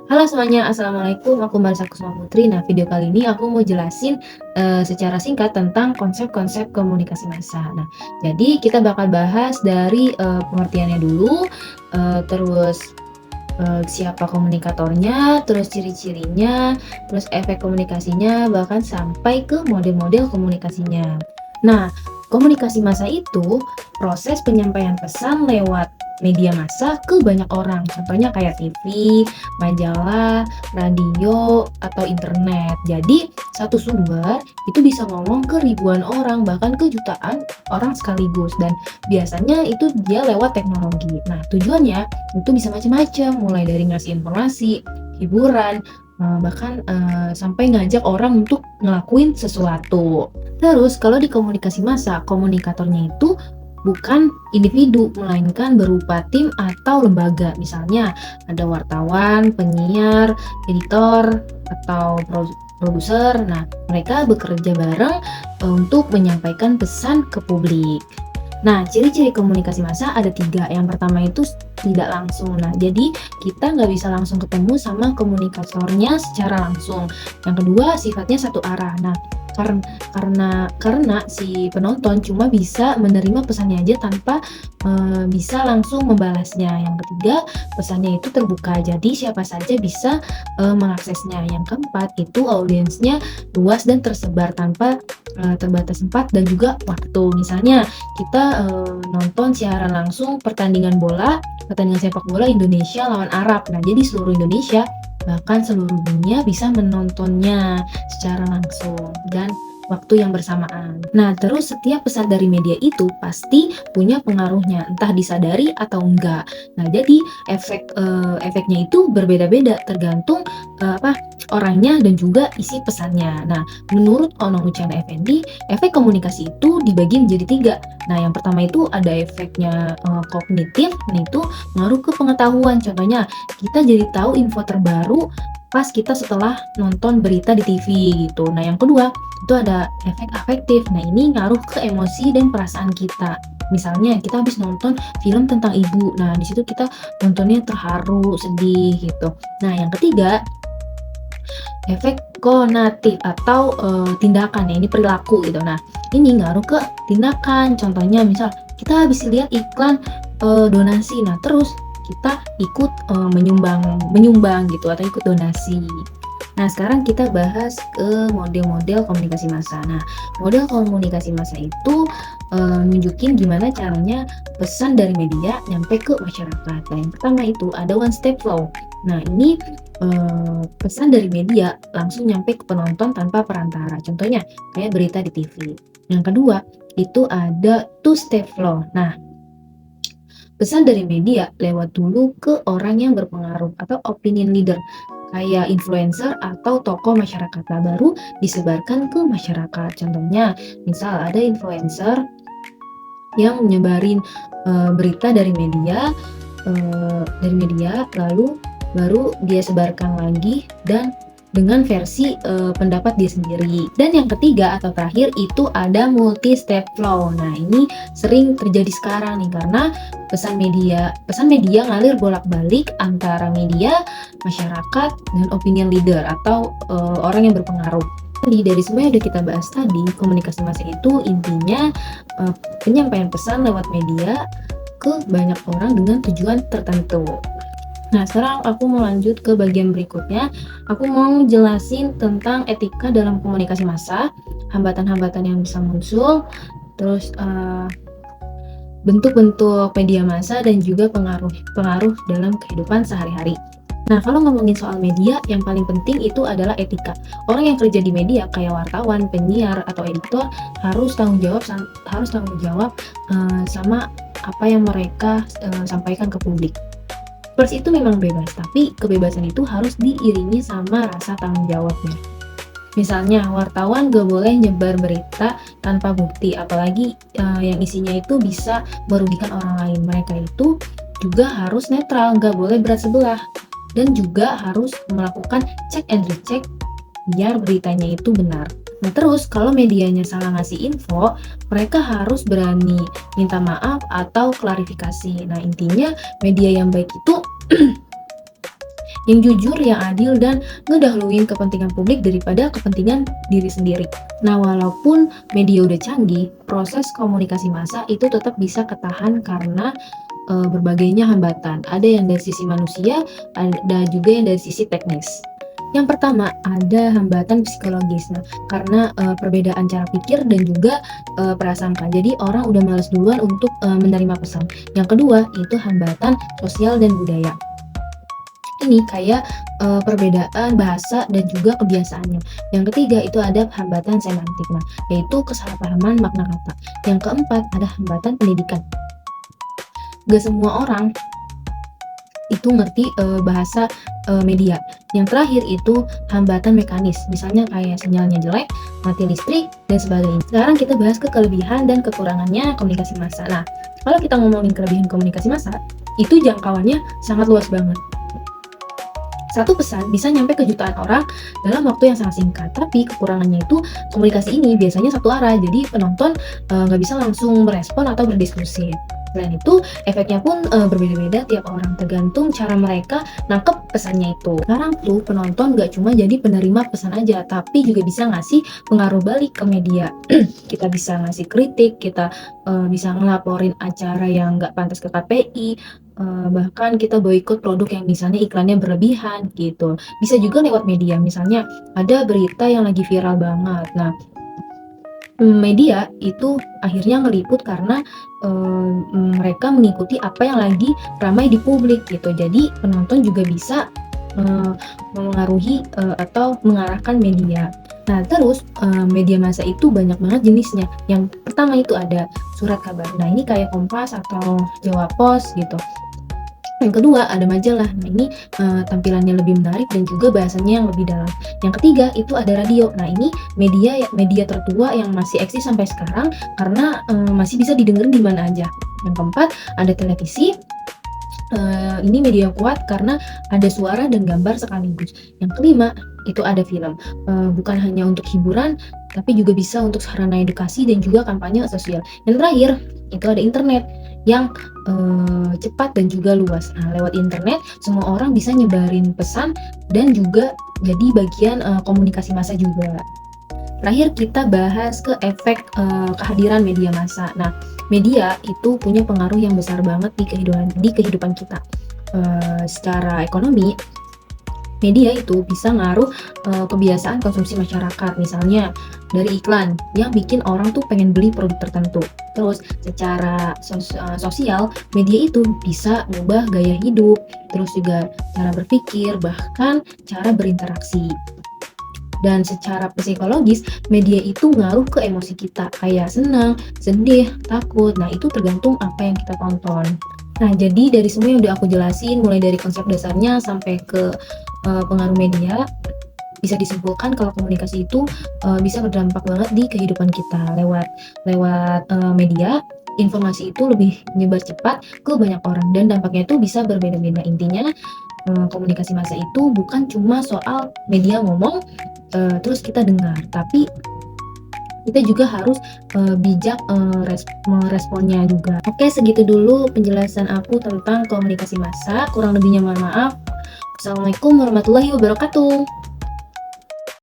Halo semuanya, assalamualaikum. Aku Marisa Kusuma Putri. Nah, video kali ini aku mau jelasin secara singkat tentang konsep-konsep komunikasi massa. Nah, jadi kita bakal bahas dari pengertiannya dulu, terus siapa komunikatornya, terus ciri-cirinya, terus efek komunikasinya, bahkan sampai ke model-model komunikasinya. Nah, komunikasi massa itu proses penyampaian pesan lewat media massa ke banyak orang. Contohnya kayak TV, majalah, radio, atau internet. Jadi, satu sumber itu bisa ngomong ke ribuan orang, bahkan ke jutaan orang sekaligus. Dan biasanya itu dia lewat teknologi. Nah, tujuannya itu bisa macam-macam, mulai dari ngasih informasi, hiburan, bahkan sampai ngajak orang untuk ngelakuin sesuatu. Terus kalau di komunikasi massa, komunikatornya itu bukan individu, melainkan berupa tim atau lembaga. Misalnya ada wartawan, penyiar, editor, atau produser. Nah, mereka bekerja bareng untuk menyampaikan pesan ke publik. Nah, ciri-ciri komunikasi massa ada 3. Yang pertama itu tidak langsung. Nah, jadi kita nggak bisa langsung ketemu sama komunikatornya secara langsung. Yang kedua, sifatnya satu arah. Nah, karena si penonton cuma bisa menerima pesannya aja tanpa bisa langsung membalasnya. Yang ketiga, pesannya itu terbuka, jadi siapa saja bisa mengaksesnya. Yang keempat, itu audiensnya luas dan tersebar tanpa terbatas tempat dan juga waktu. Misalnya kita nonton siaran langsung pertandingan sepak bola Indonesia lawan Arab. Nah, jadi seluruh Indonesia bahkan seluruh dunia bisa menontonnya secara langsung dan waktu yang bersamaan. Nah, terus setiap pesan dari media itu pasti punya pengaruhnya, entah disadari atau enggak. Nah, jadi efeknya itu berbeda-beda tergantung orangnya dan juga isi pesannya. Nah, menurut Onong Uchana Effendi, efek komunikasi itu dibagi menjadi 3. Nah, yang pertama itu ada efeknya kognitif, nah itu ngaruh ke pengetahuan. Contohnya, kita jadi tahu info terbaru pas kita setelah nonton berita di TV gitu. Nah, yang kedua itu ada efek afektif. Nah, ini ngaruh ke emosi dan perasaan kita. Misalnya kita habis nonton film tentang ibu. Nah, di situ kita nontonnya terharu, sedih gitu. Nah, yang ketiga efek konatif atau tindakan ya, ini perilaku gitu. Nah, ini ngaruh ke tindakan. Contohnya misal kita habis lihat iklan donasi. Nah, terus kita ikut menyumbang gitu atau ikut donasi. Nah, sekarang kita bahas ke model-model komunikasi massa. Nah, model komunikasi massa itu nunjukin gimana caranya pesan dari media nyampe ke masyarakat. Nah, yang pertama itu ada one step flow. Nah, ini pesan dari media langsung nyampe ke penonton tanpa perantara. Contohnya kayak berita di TV. Yang kedua itu ada two step flow. Nah, pesan dari media lewat dulu ke orang yang berpengaruh atau opinion leader kayak influencer atau tokoh masyarakat, baru disebarkan ke masyarakat. Contohnya misal ada influencer yang menyebarin berita dari media lalu baru dia sebarkan lagi dan dengan versi pendapat dia sendiri. Dan yang ketiga atau terakhir itu ada multi step flow. Nah, ini sering terjadi sekarang nih karena pesan media ngalir bolak-balik antara media, masyarakat, dan opinion leader atau orang yang berpengaruh. Jadi dari semua yang udah kita bahas tadi, komunikasi massa itu intinya penyampaian pesan lewat media ke banyak orang dengan tujuan tertentu. Nah, sekarang aku mau lanjut ke bagian berikutnya. Aku mau jelasin tentang etika dalam komunikasi massa, hambatan-hambatan yang bisa muncul, terus bentuk-bentuk media massa dan juga pengaruh dalam kehidupan sehari-hari. Nah, kalau ngomongin soal media, yang paling penting itu adalah etika. Orang yang kerja di media kayak wartawan, penyiar, atau editor harus tanggung jawab sama apa yang mereka sampaikan ke publik. Pers itu memang bebas, tapi kebebasan itu harus diiringi sama rasa tanggung jawabnya. Misalnya, wartawan gak boleh nyebar berita tanpa bukti, apalagi yang isinya itu bisa merugikan orang lain. Mereka itu juga harus netral, gak boleh berat sebelah. Dan juga harus melakukan check and recheck biar beritanya itu benar. Nah, terus kalau medianya salah ngasih info, mereka harus berani minta maaf atau klarifikasi. Nah, intinya media yang baik itu yang jujur, yang adil, dan ngedahuluin kepentingan publik daripada kepentingan diri sendiri. Nah, walaupun media udah canggih, proses komunikasi massa itu tetap bisa ketahan karena berbagainya hambatan. Ada yang dari sisi manusia, ada juga yang dari sisi teknis. Yang pertama, ada hambatan psikologis. Nah, karena perbedaan cara pikir dan juga prasangka. Jadi orang udah malas duluan untuk menerima pesan. Yang kedua, itu hambatan sosial dan budaya. Ini kayak perbedaan bahasa dan juga kebiasaannya. Yang ketiga, itu ada hambatan semantik. Nah, yaitu kesalahpahaman makna kata. Yang keempat, ada hambatan pendidikan. Gak semua orang itu ngerti bahasa media. Yang terakhir itu hambatan mekanis, misalnya kayak sinyalnya jelek, mati listrik, dan sebagainya. Sekarang kita bahas ke kelebihan dan kekurangannya komunikasi massa. Nah, kalau kita ngomongin kelebihan komunikasi massa, itu jangkauannya sangat luas banget. Satu pesan bisa nyampe ke jutaan orang dalam waktu yang sangat singkat. Tapi kekurangannya itu komunikasi ini biasanya satu arah, jadi penonton nggak bisa langsung merespon atau berdiskusi. Selain itu, efeknya pun berbeda-beda tiap orang, tergantung cara mereka nangkep pesannya itu. Sekarang tuh penonton gak cuma jadi penerima pesan aja, tapi juga bisa ngasih pengaruh balik ke media. Kita bisa ngasih kritik, kita bisa ngelaporin acara yang gak pantas ke KPI, bahkan kita boikot produk yang misalnya iklannya berlebihan gitu. Bisa juga lewat media, misalnya ada berita yang lagi viral banget. Nah, media itu akhirnya ngeliput karena mereka mengikuti apa yang lagi ramai di publik gitu. Jadi penonton juga bisa memengaruhi atau mengarahkan media. Nah, terus media massa itu banyak banget jenisnya. Yang pertama itu ada surat kabar. Nah, ini kayak Kompas atau Jawa Pos gitu. Yang kedua ada majalah. Nah, ini tampilannya lebih menarik dan juga bahasanya yang lebih dalam. Yang ketiga itu ada radio. Nah, ini media tertua yang masih eksis sampai sekarang karena masih bisa didengar di mana aja. Yang keempat ada televisi. Ini media kuat karena ada suara dan gambar sekaligus. Yang kelima itu ada film. Bukan hanya untuk hiburan, tapi juga bisa untuk sarana edukasi dan juga kampanye sosial. Yang terakhir itu ada internet yang cepat dan juga luas. Nah, lewat internet semua orang bisa nyebarin pesan dan juga jadi bagian komunikasi massa juga. Terakhir kita bahas ke efek kehadiran media massa. Nah, media itu punya pengaruh yang besar banget di kehidupan kita. Secara ekonomi, media itu bisa ngaruh kebiasaan konsumsi masyarakat, misalnya dari iklan yang bikin orang tuh pengen beli produk tertentu. Terus secara sosial, media itu bisa mengubah gaya hidup, terus juga cara berpikir, bahkan cara berinteraksi. Dan secara psikologis, media itu ngaruh ke emosi kita, kayak senang, sedih, takut. Nah, itu tergantung apa yang kita tonton. Nah, jadi dari semua yang udah aku jelasin, mulai dari konsep dasarnya sampai ke pengaruh media, bisa disimpulkan kalau komunikasi itu bisa berdampak banget di kehidupan kita. Lewat media, informasi itu lebih menyebar cepat ke banyak orang dan dampaknya itu bisa berbeda-beda. Intinya komunikasi massa itu bukan cuma soal media ngomong terus kita dengar, tapi kita juga harus bijak meresponnya juga. Oke, segitu dulu penjelasan aku tentang komunikasi massa. Kurang lebihnya mohon maaf. Assalamualaikum warahmatullahi wabarakatuh.